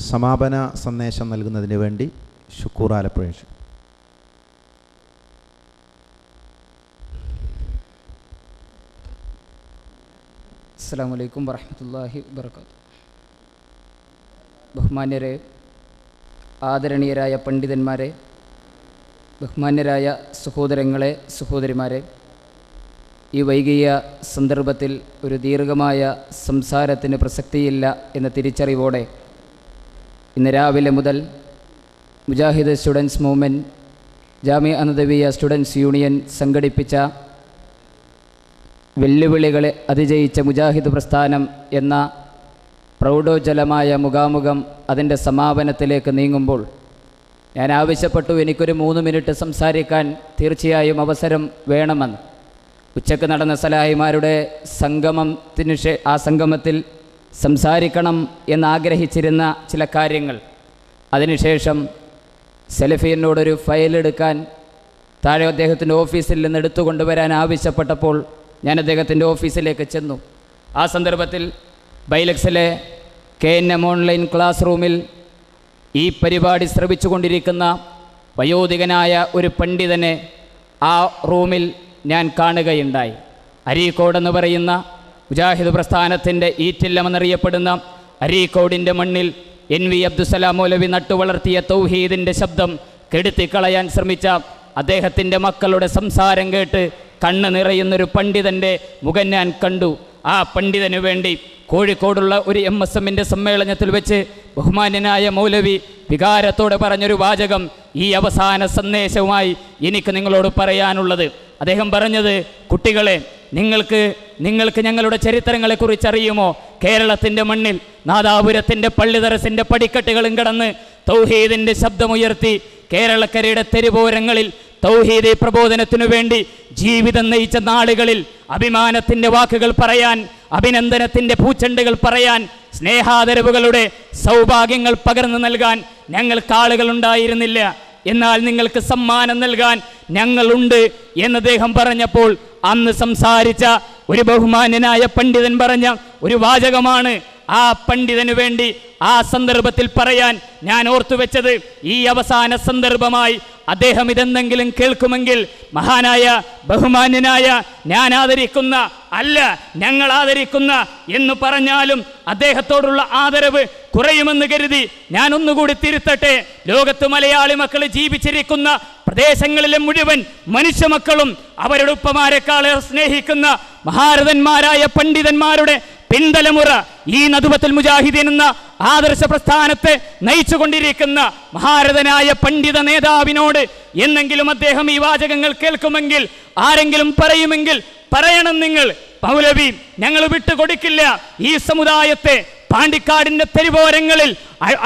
സമാപന സന്ദേശം നൽകുന്നതിന് വേണ്ടി ഷുക്കൂർ ആലപ്പുഴ. അസ്സലാമു അലൈക്കും വറഹ്മത്തുള്ളാഹി വബറകാതുഹു. ബഹുമാന്യരെ, ആദരണീയരായ പണ്ഡിതന്മാരെ, ബഹുമാന്യരായ സഹോദരങ്ങളെ, സഹോദരിമാരെ, ഈ വൈകിയ സന്ദർഭത്തിൽ ഒരു ദീർഘമായ സംസാരത്തിന് പ്രസക്തിയില്ല എന്ന തിരിച്ചറിവോടെ ഇന്ന് രാവിലെ മുതൽ Mujahid students movement Jamia Nadvia students union സംഘടിപ്പിച്ച വെല്ലുവിളികളെ അതിജയിച്ച മുജാഹിദ് പ്രസ്ഥാനം എന്ന പ്രൗഢോജ്വലമായ മുഖാമുഖം അതിൻ്റെ സമാപനത്തിലേക്ക് നീങ്ങുമ്പോൾ ഞാൻ ആവശ്യപ്പെട്ടു, എനിക്കൊരു 3 മിനിറ്റ് സംസാരിക്കാൻ തീർച്ചയായും അവസരം വേണമെന്ന്. ഉച്ചക്ക് നടന്ന സലാഹിമാരുടെ ആ സംഗമത്തിൽ സംസാരിക്കണം എന്നാഗ്രഹിച്ചിരുന്ന ചില കാര്യങ്ങൾ, അതിനുശേഷം സെലഫിയനോടൊരു ഫയലെടുക്കാൻ താഴെ അദ്ദേഹത്തിൻ്റെ ഓഫീസിൽ നിന്ന് എടുത്തുകൊണ്ടുവരാൻ ആവശ്യപ്പെട്ടപ്പോൾ ഞാൻ അദ്ദേഹത്തിൻ്റെ ഓഫീസിലേക്ക് ചെന്നു. ആ സന്ദർഭത്തിൽ ബൈലക്സിലെ KNM ഓൺലൈൻ ക്ലാസ് റൂമിൽ ഈ പരിപാടി ശ്രവിച്ചുകൊണ്ടിരിക്കുന്ന വയോധികനായ ഒരു പണ്ഡിതനെ ആ റൂമിൽ ഞാൻ കാണുകയുണ്ടായി. അരീക്കോട് എന്ന് പറയുന്ന മുജാഹിദ് പ്രസ്ഥാനത്തിൻ്റെ ഈറ്റില്ലമെന്നറിയപ്പെടുന്ന അരീക്കോടിൻ്റെ മണ്ണിൽ NV അബ്ദുസലാം മൗലവി നട്ടുവളർത്തിയ തൗഹീദിൻ്റെ ശബ്ദം കെടുത്തിക്കളയാൻ ശ്രമിച്ച അദ്ദേഹത്തിൻ്റെ മക്കളുടെ സംസാരം കേട്ട് കണ്ണ് നിറയുന്നൊരു പണ്ഡിതൻ്റെ മുഖം ഞാൻ കണ്ടു. ആ പണ്ഡിതനു വേണ്ടി കോഴിക്കോടുള്ള ഒരു MSMൻ്റെ സമ്മേളനത്തിൽ വെച്ച് ബഹുമാന്യനായ മൗലവി വികാരത്തോടെ പറഞ്ഞൊരു വാചകം ഈ അവസാന സന്ദേശവുമായി എനിക്ക് നിങ്ങളോട് പറയാനുള്ളത്. അദ്ദേഹം പറഞ്ഞത്, കുട്ടികളെ, നിങ്ങൾക്ക് ഞങ്ങളുടെ ചരിത്രങ്ങളെക്കുറിച്ച് അറിയുമോ? കേരളത്തിൻ്റെ മണ്ണിൽ നാദാപുരത്തിൻ്റെ പള്ളിദറസിൻ്റെ പടിക്കെട്ടുകളും കടന്ന് തൗഹീദിൻ്റെ ശബ്ദമുയർത്തി കേരളക്കരയുടെ തെരുവോരങ്ങളിൽ തൗഹീദി പ്രബോധനത്തിനു വേണ്ടി ജീവിതം നയിച്ച നാളുകളിൽ അഭിമാനത്തിൻ്റെ വാക്കുകൾ പറയാൻ, അഭിനന്ദനത്തിൻ്റെ പൂച്ചെണ്ടുകൾ പറയാൻ, സ്നേഹാദരവുകളുടെ സൗഭാഗ്യങ്ങൾ പകർന്നു നൽകാൻ ഞങ്ങൾക്ക് ആളുകൾ ഉണ്ടായിരുന്നില്ല. എന്നാൽ നിങ്ങൾക്ക് സമ്മാനം നൽകാൻ ഞങ്ങളുണ്ട് എന്ന് അദ്ദേഹം പറഞ്ഞപ്പോൾ അന്ന് സംസാരിച്ച ഒരു ബഹുമാന്യനായ പണ്ഡിതൻ പറഞ്ഞ ഒരു വാചകമാണ് ആ പണ്ഡിതന് വേണ്ടി ആ സന്ദർഭത്തിൽ പറയാൻ ഞാൻ ഓർത്തുവെച്ചത്. ഈ അവസാന സന്ദർഭമായി അദ്ദേഹം ഇതെന്തെങ്കിലും കേൾക്കുമെങ്കിൽ, മഹാനായ ബഹുമാന്യനായ ഞാൻ ആദരിക്കുന്ന ഞങ്ങൾ ആദരിക്കുന്ന എന്ന് പറഞ്ഞാലും അദ്ദേഹത്തോടുള്ള ആദരവ് കുറയുമെന്ന് കരുതി ഞാൻ ഒന്നുകൂടി തിരുത്തട്ടെ. ലോകത്ത് മലയാളി മക്കൾ ജീവിച്ചിരിക്കുന്ന പ്രദേശങ്ങളിലെ മുഴുവൻ മനുഷ്യ മക്കളും അവരുടെ ഉപ്പമാരെക്കാളെ സ്നേഹിക്കുന്ന മഹാരഥന്മാരായ പണ്ഡിതന്മാരുടെ പിന്തലമുറ ഈ നദുവത്തുൽ മുജാഹിദീൻ എന്ന ആദർശ പ്രസ്ഥാനത്തെ നയിച്ചുകൊണ്ടിരിക്കുന്ന മഹാരഥനായ പണ്ഡിത നേതാവിനോട് എന്നെങ്കിലും അദ്ദേഹം ഈ വാചകങ്ങൾ കേൾക്കുമെങ്കിൽ, ആരെങ്കിലും പറയുമെങ്കിൽ പറയണം, നിങ്ങൾ മൗലവി ഞങ്ങൾ വിട്ടുകൊടുക്കില്ല. ഈ സമുദായത്തെ പാണ്ടിക്കാടിന്റെ തെരുവോരങ്ങളിൽ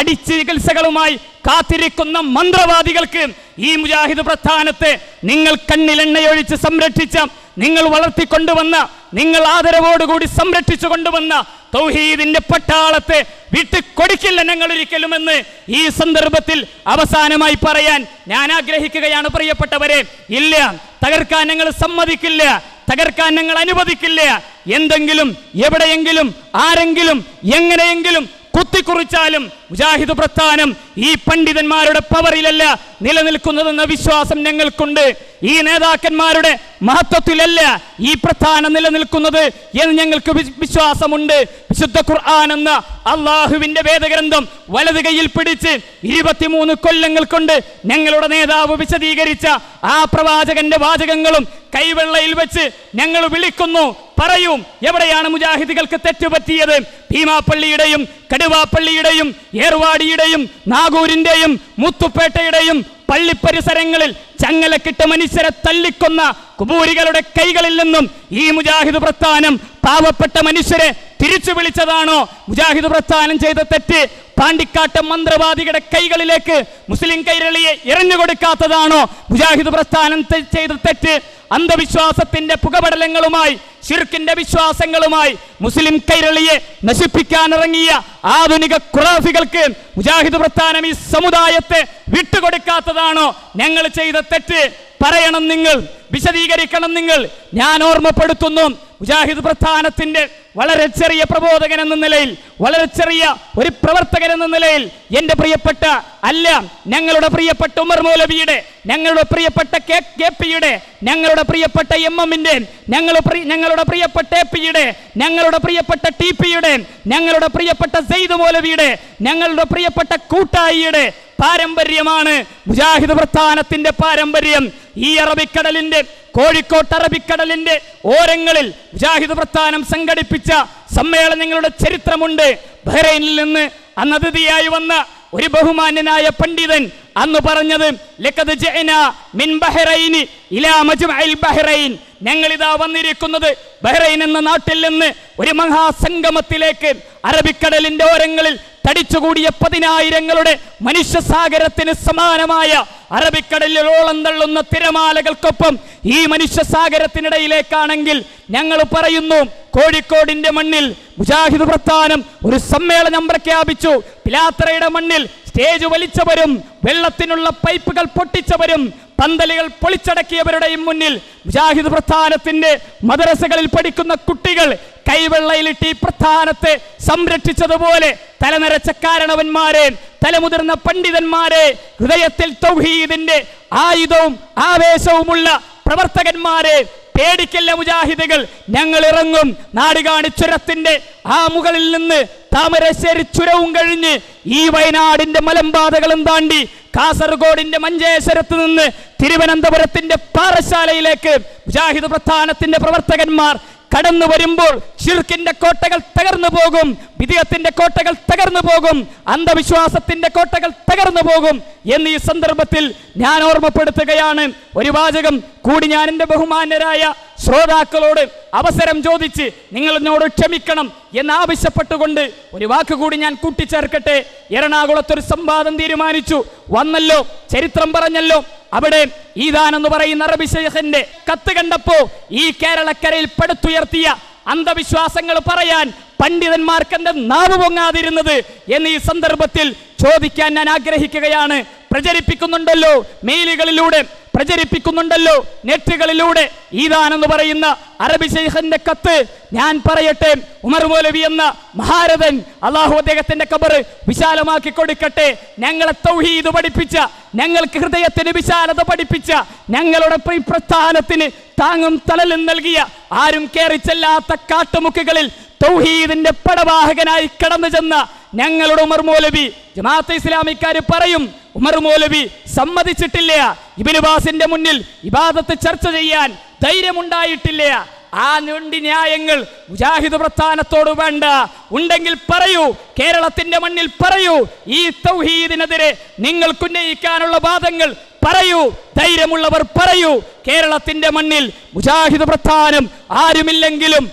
അടിച്ചികിത്സകളുമായി കാത്തിരിക്കുന്ന മന്ത്രവാദികൾക്ക് ഈ മുജാഹിദ് പ്രസ്ഥാനത്തെ നിങ്ങൾ കണ്ണിലെണ്ണയൊഴിച്ച് സംരക്ഷിച്ച, നിങ്ങൾ വളർത്തിക്കൊണ്ടുവന്ന, നിങ്ങൾ ആദരവോടുകൂടി സംരക്ഷിച്ചു കൊണ്ടുവന്ന തൗഹീദിന്റെ പട്ടാളത്തെ വിട്ടുകൊടുക്കില്ല ഞങ്ങൾ ഒരിക്കലുമെന്ന് ഈ സന്ദർഭത്തിൽ അവസാനമായി പറയാൻ ഞാൻ ആഗ്രഹിക്കുകയാണ്. പ്രിയപ്പെട്ടവരെ, ഇല്ല, തകർക്കാൻ ഞങ്ങൾ സമ്മതിക്കില്ല, തകർക്കാൻ ഞങ്ങൾ അനുവദിക്കില്ല. എന്തെങ്കിലും എവിടെയെങ്കിലും ആരെങ്കിലും എങ്ങനെയെങ്കിലും കുത്തിക്കുറിച്ചാലും മുജാഹിദ് പ്രസ്ഥാനം ഈ പണ്ഡിതന്മാരുടെ പവറിലല്ല നിലനിൽക്കുന്നതെന്ന വിശ്വാസം ഞങ്ങൾക്കുണ്ട്. ഈ നേതാക്കന്മാരുടെ മഹത്വത്തിലല്ല ഈ പ്രസ്ഥാനം നിലനിൽക്കുന്നത് എന്ന് ഞങ്ങൾക്ക് വിശ്വാസമുണ്ട്. വിശുദ്ധ ഖുർആൻ എന്ന അള്ളാഹുവിന്റെ വേദഗ്രന്ഥം വലത് കൈയിൽ പിടിച്ച് 23 കൊല്ലങ്ങൾ കൊണ്ട് ഞങ്ങളുടെ നേതാവ് വിശദീകരിച്ച ആ പ്രവാചകന്റെ വാചകങ്ങളും കൈവെള്ളയിൽ വെച്ച് ഞങ്ങൾ വിളിക്കുന്നു, പറയും, എവിടെയാണ് മുജാഹിദുകൾക്ക് തെറ്റുപറ്റിയത്? ഭീമാപ്പള്ളിയുടെയും കടുവാപ്പള്ളിയുടെയും ഏർവാടിയുടെയും നാഗൂരിന്റെയും മുത്തുപേട്ടയുടെയും പള്ളി പരിസരങ്ങളിൽ ചങ്ങലക്കിട്ട മനുഷ്യരെ തല്ലിക്കൊന്ന കുബൂരികളുടെ കൈകളിൽ നിന്നും ഈ മുജാഹിദ് പ്രസ്ഥാനം പാവപ്പെട്ട മനുഷ്യരെ തിരിച്ചു വിളിച്ചതാണോ? മുജാഹിദ് പ്രസ്ഥാനം ചെയ്ത തെറ്റ് പാണ്ടിക്കാട്ട് മന്ത്രവാദികളുടെ കൈകളിലേക്ക് മുസ്ലിം കൈരളിയെ എറിഞ്ഞുകൊടുക്കാത്തതാണോ മുജാഹിദ് പ്രസ്ഥാനം ചെയ്ത തെറ്റ്? അന്ധവിശ്വാസത്തിന്റെ പുകപടലങ്ങളുമായി, ശിർക്കിന്റെ വിശ്വാസങ്ങളുമായി മുസ്ലിം കൈരളിയെ നശിപ്പിക്കാനിറങ്ങിയ ആധുനിക ഖുറാഫികൾക്ക് മുജാഹിദ് പ്രസ്ഥാനം ഈ സമുദായത്തെ വിട്ടുകൊടുക്കാത്തതാണോ ഞങ്ങൾ ചെയ്ത തെറ്റ്? പറയണം നിങ്ങൾ. വിശദീകരിക്കണം നിങ്ങൾ. ഞാൻ ഓർമ്മപ്പെടുത്തുന്നു, മുജാഹിദ് പ്രസ്ഥാനത്തിന്റെ വളരെ ചെറിയ പ്രബോധകൻ എന്ന നിലയിൽ, വളരെ ചെറിയ ഒരു പ്രവർത്തകൻ എന്ന നിലയിൽ, എൻ്റെ പ്രിയപ്പെട്ട ഞങ്ങളുടെ പ്രിയപ്പെട്ട ഉമർ മൗലവിയുടെ, ഞങ്ങളുടെ പ്രിയപ്പെട്ട KP-യുടെ, ഞങ്ങളുടെ പ്രിയപ്പെട്ട MM-ന്റെ, ഞങ്ങളുടെ പ്രിയപ്പെട്ട AP-യുടെ, ഞങ്ങളുടെ പ്രിയപ്പെട്ട TP-യുടെ, ഞങ്ങളുടെ പ്രിയപ്പെട്ട സെയ്ദ് മൗലവിയുടെ, ഞങ്ങളുടെ പ്രിയപ്പെട്ട കൂട്ടായിയുടെ പാരമ്പര്യമാണ് മുജാഹിദ് പ്രസ്ഥാനത്തിന്റെ പാരമ്പര്യം. ഈ അറബിക്കടലിന്റെ, കോഴിക്കോട്ട് അറബിക്കടലിന്റെ ഓരങ്ങളിൽ മുജാഹിദ് പ്രസ്ഥാനം സംഘടിപ്പിച്ച സമ്മേളനങ്ങളുടെ ചരിത്രമുണ്ട്. ബഹ്റൈനിൽ നിന്ന് അന്ന് അതിഥിയായി വന്ന ഒരു ബഹുമാന്യനായ പണ്ഡിതൻ അന്ന് പറഞ്ഞത്, ലഖദ് ജഅനാ മിൻ ബഹ്റൈനി ഇലാ മജ്മഇൽ ബഹ്റൈൻ, ഞങ്ങളിതാ വന്നിരിക്കുന്നത് ബഹ്റൈൻ എന്ന നാട്ടിൽ നിന്ന് ഒരു മഹാസംഗമത്തിലേക്ക്. അറബിക്കടലിന്റെ ഓരങ്ങളിൽ തടിച്ചുകൂടിയ 10,000ങ്ങളുടെ മനുഷ്യസാഗരത്തിന് സമാനമായ അറബിക്കടലിൽ ഓളം തള്ളുന്ന തിരമാലകൾക്കൊപ്പം ഈ മനുഷ്യസാഗരത്തിനിടയിലേക്കാണെങ്കിൽ ഞങ്ങൾ പറയുന്നു, കോഴിക്കോടിന്റെ മണ്ണിൽ മുജാഹിദ് പ്രസ്ഥാനം ഒരു സമ്മേളനം പ്രഖ്യാപിച്ചു. പിലാത്തറയുടെ മണ്ണിൽ സ്റ്റേജ് വലിച്ചവരും വെള്ളത്തിനുള്ള പൈപ്പുകൾ പൊട്ടിച്ചവരും പന്തലുകൾ പൊളിച്ചടക്കിയവരുടെയും മുന്നിൽ മുജാഹിദ് പ്രസ്ഥാനത്തിന്റെ മദ്രസകളിൽ പഠിക്കുന്ന കുട്ടികൾ കൈവെള്ളയിലിട്ട് ഈ പ്രസ്ഥാനത്തെ സംരക്ഷിച്ചതുപോലെ തലനരച്ച കാരണവന്മാരെ, തലമുതിർന്ന പണ്ഡിതന്മാരെ, ഹൃദയത്തിൽ തൗഹീദിന്റെ ആയുധവും ആവേശവുമുള്ള പ്രവർത്തകന്മാരെ പേടിക്കല്ല മുജാഹിദുകൾ, ഞങ്ങൾ ഇറങ്ങും. നാടുകാണി ചുരത്തിന്റെ ആ മുകളിൽ നിന്ന് താമരശ്ശേരി ചുരവും കഴിഞ്ഞ് ഈ വയനാടിന്റെ മലമ്പാതകളും താണ്ടി കാസർഗോഡിന്റെ മഞ്ചേശ്വരത്ത് നിന്ന് തിരുവനന്തപുരത്തിന്റെ പാറശാലയിലേക്ക് മുജാഹിദ് പ്രസ്ഥാനത്തിന്റെ പ്രവർത്തകന്മാർ കടന്നു വരുമ്പോൾ ശിർക്കിന്റെ കോട്ടകൾ തകർന്നു പോകും, വിദ്യത്തിന്റെ കോട്ടകൾ തകർന്നു പോകും, അന്ധവിശ്വാസത്തിന്റെ കോട്ടകൾ തകർന്നു പോകും എന്നീ സന്ദർഭത്തിൽ ഞാൻ ഓർമ്മപ്പെടുത്തുകയാണ്. ഒരു വാചകം കൂടി ഞാൻ എൻ്റെ ബഹുമാന്യരായ ശ്രോതാക്കളോട് അവസരം ചോദിച്ച് നിങ്ങളെന്നോട് ക്ഷമിക്കണം എന്നാവശ്യപ്പെട്ടുകൊണ്ട് ഒരു വാക്കുകൂടി ഞാൻ കൂട്ടിച്ചേർക്കട്ടെ. എറണാകുളത്തൊരു സംവാദം തീരുമാനിച്ചു, വന്നല്ലോ, ചരിത്രം പറഞ്ഞല്ലോ. അവിടെ ഈദാൻ എന്ന് പറയുന്ന അറബി ശൈഖിന്റെ കത്ത് കണ്ടപ്പോ ഈ കേരളക്കരയിൽ പടുത്തുയർത്തിയ അന്ധവിശ്വാസങ്ങൾ പറയാൻ പണ്ഡിതന്മാർക്ക് എന്താ നാവ് പൊങ്ങാതിരുന്നത് എന്നീ സന്ദർഭത്തിൽ ചോദിക്കാൻ ഞാൻ ആഗ്രഹിക്കുകയാണ്. പ്രചരിപ്പിക്കുന്നുണ്ടല്ലോ, മെയിലുകളിലൂടെ പ്രചരിപ്പിക്കുന്നുണ്ടല്ലോ, നെറ്റുകളിലൂടെ ഈദാൻ എന്ന് പറയുന്ന അറബി ശൈഖിന്റെ കത്ത്. ഞാൻ പറയട്ടെ, ഉമർ മൗലവി എന്ന മഹാരഥൻ, അള്ളാഹു അദ്ദേഹത്തിന്റെ ഖബർ വിശാലമാക്കി കൊടുക്കട്ടെ, ഞങ്ങളെ തൗഹീദ് പഠിപ്പിച്ച, ഞങ്ങൾക്ക് ഹൃദയത്തിന് വിശാലത പഠിപ്പിച്ച, ഞങ്ങളുടെ പ്രസ്ഥാനത്തിന് താങ്ങും തണലും നൽകിയ, ആരും കയറിച്ചെല്ലാത്ത കാട്ടുമുക്കുകളിൽ തൗഹീദിന്റെ പടവാഹകനായി കടന്നു ചെന്ന ഞങ്ങളുടെ ഉമർ മൗലവി, ജമാഅത്തെ ഇസ്ലാമിക്കാർ പറയും ഉമർ മൗലവി സമ്മതിച്ചിട്ടില്ല, ഇബ്നു ബാസിന്റെ മുന്നിൽ ഇബാദത്ത് ചർച്ച ചെയ്യാൻ ധൈര്യമുണ്ടായിട്ടില്ല. ആ ഞൊണ്ടി ന്യായങ്ങൾ മുജാഹിദ് പ്രസ്ഥാനത്തോട് വേണ്ട. ഉണ്ടെങ്കിൽ പറയൂ, കേരളത്തിന്റെ മണ്ണിൽ പറയൂ, ഈ തൗഹീദിനെതിരെ നിങ്ങൾക്കുന്നയിക്കാനുള്ള വാദങ്ങൾ പറയൂ, ധൈര്യമുള്ളവർ പറയൂ. കേരളത്തിന്റെ മണ്ണിൽ മുജാഹിദ് പ്രസ്ഥാനം ആരുമില്ലെങ്കിലും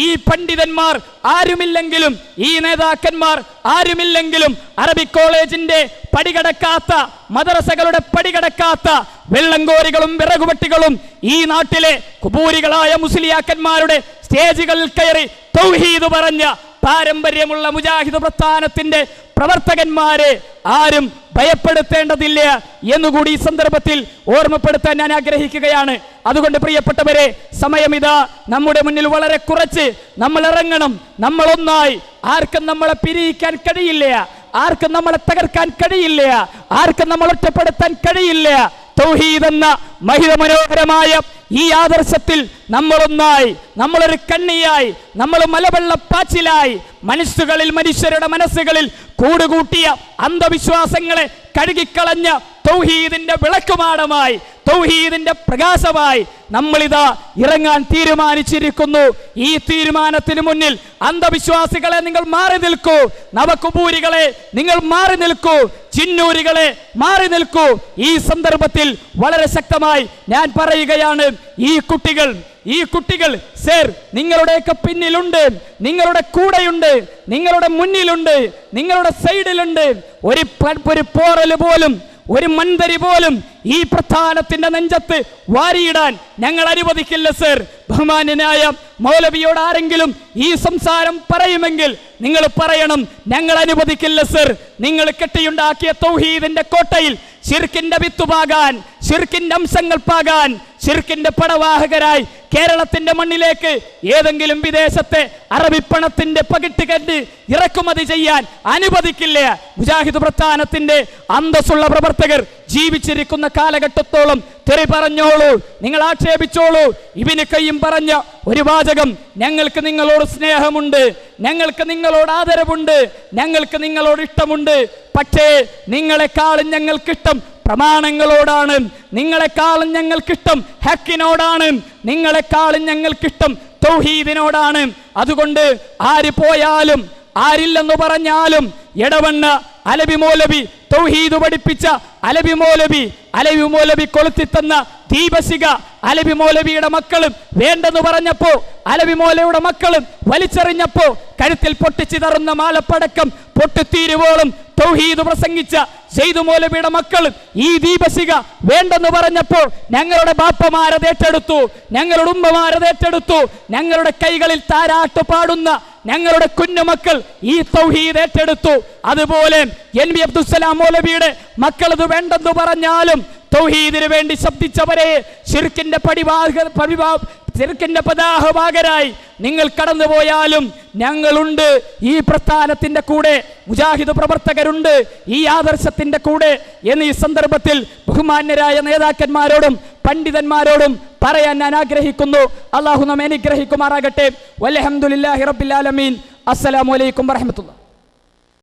ഈ പണ്ഡിതന്മാർ ആരുമില്ലെങ്കിലും, ഈ നേതാക്കന്മാർ ആരുമില്ലെങ്കിലും, അറബിക് കോളേജിന്റെ പടികടക്കാത്ത, മദ്രസകളുടെ പടികടക്കാത്ത വെള്ളംകോരികളും വിറകുപട്ടികളും ഈ നാട്ടിലെ കുബൂരികളായ മുസ്ലിയാക്കന്മാരുടെ സ്റ്റേജുകളിൽ കയറി തൗഹീദ് പറഞ്ഞ പാരമ്പര്യമുള്ള മുജാഹിദ് പ്രസ്ഥാനത്തിന്റെ പ്രവർത്തകന്മാരെ ആരും ഭയപ്പെടുത്തേണ്ടതില്ല എന്നുകൂടി ഈ സന്ദർഭത്തിൽ ഓർമ്മപ്പെടുത്താൻ ഞാൻ ആഗ്രഹിക്കുകയാണ്. അതുകൊണ്ട് പ്രിയപ്പെട്ടവരെ, സമയമിതാ നമ്മുടെ മുന്നിൽ വളരെ കുറച്ച്. നമ്മൾ ഇറങ്ങണം, നമ്മളൊന്നായി. ആർക്കും നമ്മളെ പിരിയിക്കാൻ കഴിയില്ല, ആർക്കും നമ്മളെ തകർക്കാൻ കഴിയില്ല, ആർക്കും നമ്മൾ ഒറ്റപ്പെടുത്താൻ കഴിയില്ല. തൗഹീദ് എന്ന മഹിത മനോഹരമായ ഈ ആദർശത്തിൽ നമ്മളൊന്നായി, നമ്മളൊരു കണ്ണിയായി, നമ്മൾ മലവെള്ളപ്പാച്ചിലായി, മനുഷ്യരുടെ മനസ്സുകളിൽ കൂടുകൂട്ടിയ അന്ധവിശ്വാസങ്ങളെ കഴുകിക്കളഞ്ഞ തൗഹീദിന്റെ വിളക്കുമാടമായി, തൗഹീദിന്റെ പ്രകാശമായി നമ്മളിതാ ഇറങ്ങാൻ തീരുമാനിച്ചിരിക്കുന്നു. ഈ തീരുമാനത്തിന് മുന്നിൽ അന്ധവിശ്വാസികളെ നിങ്ങൾ മാറി നിൽക്കൂ, നവകുബൂരികളെ നിങ്ങൾ മാറി നിൽക്കൂ, ചിന്നൂരികളെ മാറി നിൽക്കൂ. ഈ സന്ദർഭത്തിൽ വളരെ ശക്തമായി ഞാൻ പറയുകയാണ്, ഈ കുട്ടികൾ സർ, നിങ്ങളുടെയൊക്കെ പിന്നിലുണ്ട്, നിങ്ങളുടെ കൂടെയുണ്ട്, നിങ്ങളുടെ മുന്നിലുണ്ട്, നിങ്ങളുടെ സൈഡിലുണ്ട്. ഒരു പോറൽ പോലും, ഒരു മൺതരി പോലും ഈ പ്രസ്ഥാനത്തിന്റെ നെഞ്ചത്ത് വാരിയിടാൻ ഞങ്ങൾ അനുവദിക്കില്ല സർ. ബഹുമാന്യനായ മൗലവിയോട് ആരെങ്കിലും ഈ സംസാരം പറയുമെങ്കിൽ നിങ്ങൾ പറയണം, ഞങ്ങൾ അനുവദിക്കില്ല സർ. നിങ്ങൾ കെട്ടിയുണ്ടാക്കിയ തൗഹീദിന്റെ കോട്ടയിൽ ശിർക്കിന്റെ വിത്തുപാകാൻ, ശിർക്കിന്റെ അംശങ്ങൾ പാകാൻ, ശിർക്കിന്റെ പടവാഹകരായി കേരളത്തിന്റെ മണ്ണിലേക്ക് ഏതെങ്കിലും വിദേശത്തെ അറബിപ്പണത്തിന്റെ പകിട്ട് കണ്ട് ഇറക്കുമതി ചെയ്യാൻ അനുവദിക്കില്ല. മുജാഹിദ് പ്രസ്ഥാനത്തിന്റെ അന്തസ്സുള്ള പ്രവർത്തകർ ജീവിച്ചിരിക്കുന്ന കാലഘട്ടത്തോളം തെറി പറഞ്ഞോളൂ, നിങ്ങൾ ആക്ഷേപിച്ചോളൂ. ഇബ്നു ഖയ്യിം പറഞ്ഞ ഒരു വാചകം, ഞങ്ങൾക്ക് നിങ്ങളോട് സ്നേഹമുണ്ട്, ഞങ്ങൾക്ക് നിങ്ങളോട് ആദരവുണ്ട്, ഞങ്ങൾക്ക് നിങ്ങളോട് ഇഷ്ടമുണ്ട്. പക്ഷേ നിങ്ങളെക്കാളും ഞങ്ങൾക്കിഷ്ടം പ്രമാണങ്ങളോടാണ്, നിങ്ങളെക്കാളും ഞങ്ങൾക്കിഷ്ടം ഹക്കിനോടാണ്, നിങ്ങളെക്കാളും ഞങ്ങൾക്കിഷ്ടം തൗഹീദിനോടാണ്. അതുകൊണ്ട് ആര് പോയാലും ആരില്ലെന്ന് പറഞ്ഞാലും എടവണ്ണ അലവി മൗലവി തൗഹീദ് പഠിപ്പിച്ച അലവി മൗലവി കൊളുത്തിത്തന്ന ദീപശിഖ അലവി മൗലവിയുടെ മക്കളും വേണ്ടെന്ന് പറഞ്ഞപ്പോ, അലവി മൗലവിയുടെ മക്കളും വലിച്ചെറിഞ്ഞപ്പോ, കഴുത്തിൽ പൊട്ടിച്ചിതറുന്ന മാലപ്പടക്കം പൊട്ടിത്തീരുവോളം തൗഹീദ് പ്രസംഗിച്ച സെയ്ദ് മൗലവിയുടെ മക്കളും ഈ ദീപശിഖ വേണ്ടെന്ന് പറഞ്ഞപ്പോൾ ഞങ്ങളുടെ ബാപ്പമാരത് ഏറ്റെടുത്തു, ഞങ്ങളുടെ ഉമ്മമാരത് ഏറ്റെടുത്തു. ഞങ്ങളുടെ കൈകളിൽ താരാട്ട് പാടുന്ന ഞങ്ങളുടെ കുഞ്ഞുമക്കൾ ഈ തൗഹീദ് ഏറ്റെടുത്തു. അതുപോലെ NV അബ്ദുസ്സലാം മൗലവിയുടെ മക്കൾ ഇത് വേണ്ടെന്ന് പറഞ്ഞാലും തൗഹീദിന് വേണ്ടി ശബ്ദിച്ചവരെ ശിർക്കിന്റെ പതാഹവാകരായി നിങ്ങൾ കടന്നുപോയാലും ഞങ്ങളുണ്ട്, ഈ പ്രസ്ഥാനത്തിന്റെ കൂടെ മുജാഹിദ് പ്രവർത്തകരുണ്ട്, ഈ ആദർശത്തിന്റെ കൂടെ എന്ന് ഈ സന്ദർഭത്തിൽ ബഹുമാന്യരായ നേതാക്കന്മാരോടും പണ്ഡിതന്മാരോടും പറയാൻ ഞാൻ ആഗ്രഹിക്കുന്നു. അല്ലാഹു നമ്മെ അനുഗ്രഹിക്കുമാറാകട്ടെ. വൽഹംദുലില്ലാഹി റബ്ബിൽ ആലമീൻ. അസ്സലാമു അലൈക്കും വറഹ്മത്തുള്ളാഹി.